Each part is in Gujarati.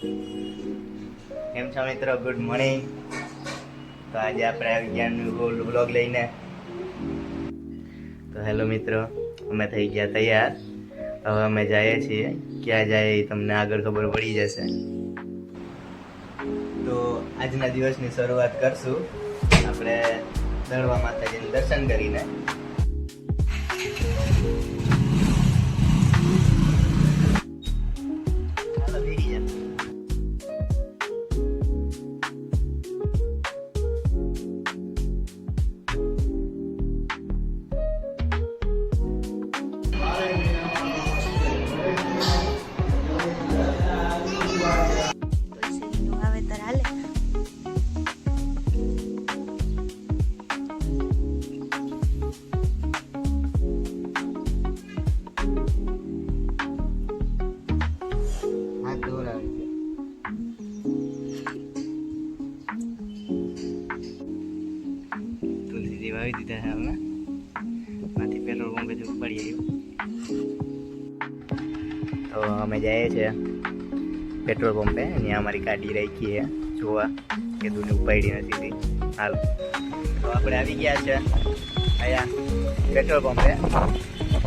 કેમ છો મિત્રો? Good morning. તો આજે આપણે આવી ગયા વ્લોગ લઈને. તો હેલો મિત્રો, અમે થઈ ગયા તૈયાર. હવે અમે જઈએ છીએ. ક્યાં જાય એ તમને આગળ ખબર પડી જશે. તો આજના દિવસની શરૂઆત કરશું આપણે દળવા માતાજીનું દર્શન કરીને. વાવી દીધા છે અમે. માંથી પેટ્રોલ પંપે ઉપાડી આવ્યું. તો અમે જઈએ છીએ પેટ્રોલ પંપે. અહીંયા અમારી ગાડી રાખી છે જોવા કે દૂને ઉપાડી નથી. હાલ તો આપણે આવી ગયા છે અહીંયા પેટ્રોલ પંપે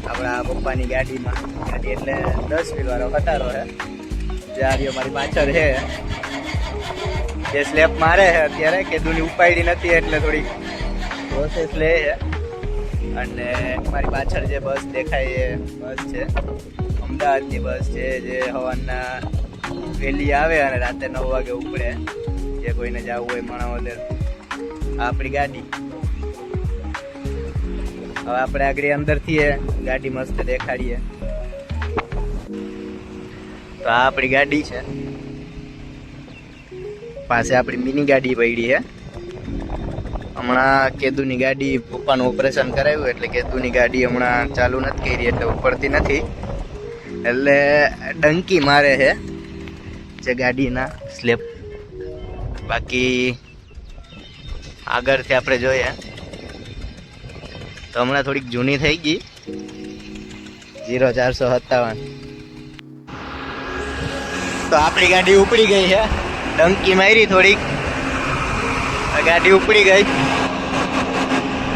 આપણા પપ્પાની ગાડીમાં. ગાડી એટલે 10 વ્હીલવાળો ખટારો છે જે આવી અમારી પાછળ છે. જે સ્લેપ મારે છે અત્યારે કે દૂની ઉપાડી નથી એટલે થોડીક પ્રોસેસ લે છે. અને મારી પાછળ જે બસ દેખાય એ બસ છે અમદાવાદની બસ છે, જે સવારના વહેલી આવે અને રાતે 9 વાગે ઉપડે. જે કોઈને જવું હોય માણાવદર. આ આપણી ગાડી. હવે આપણે આગળ અંદરથી ગાડી મસ્ત દેખાડીએ. તો આ આપણી ગાડી છે. પાસે આપણી મિની ગાડી પડી છે. હમણાં કેદુની ગાડી પપ્પાનું ઓપરેશન કરાવ્યું એટલે કેદુની ગાડી હમણાં ચાલુ નથી કરી એટલે ઉપડતી નથી. એટલે ડંકી મારે છે જે ગાડીના સ્લેપ. બાકી આગળથી આપણે જોઈએ તો હમણાં થોડીક જૂની થઈ ગઈ 0457. તો આપણી ગાડી ઉપડી ગઈ છે. ડંકી મારી થોડીક, ગાડી ઉપડી ગઈ.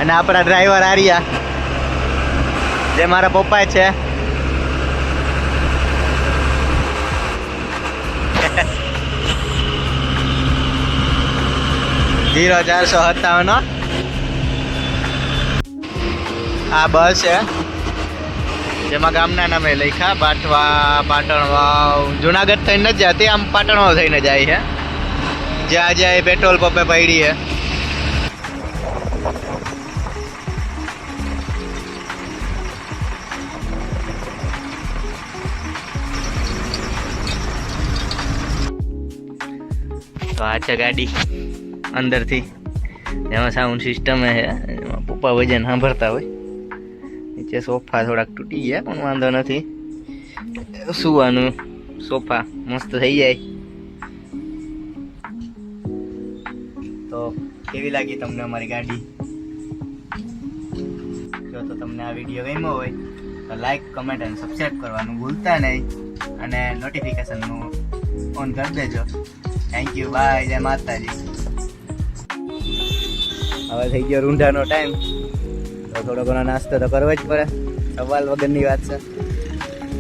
અને આપણા ડ્રાઈવર આર્યા જે મારા પપ્પા છે. જીરો 0457 આ બસ છે જેમાં ગામના નામે લખ્યા બાટવા, પાટણ વાવ. જુનાગઢ થઈને જ જતી, આમ પાટણ વાવ થઈને જાય છે. જ્યાં જ્યાં પેટ્રોલ પંપે પડી છે. તો આ છે ગાડી અંદરથી. એમાં સાઉન્ડ સિસ્ટમ છે. એમાં પપ્પા વજન સાંભળતા હોય. નીચે સોફા થોડાક તૂટી ગયા પણ વાંધો નથી. સુવાનું સોફા મસ્ત થઈ જાય. તો કેવી લાગી તમને અમારી ગાડી? જો તો તમને આ વિડીયો ગમ્યો હોય તો લાઈક, કમેન્ટ અને સબસ્ક્રાઈબ કરવાનું ભૂલતા નહીં. અને નોટિફિકેશનનું ઓન કરી દેજો. થેન્ક યુ, બાય, જય માતાજી. હવે થઈ ગયો રૂંઢાનો ટાઈમ તો થોડો ઘણો નાસ્તો તો કરવો જ પડે. સવાલ વગરની વાત છે.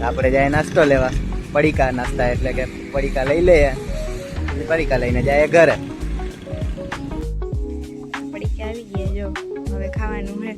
આપણે જાય નાસ્તો લેવા. પડીકા નાસ્તા એટલે કે પડીકા લઈ લઈએ. પડીકા લઈને જાય ઘરે. પડીકા આવી ગયા જો હવે ખાવાનું હે.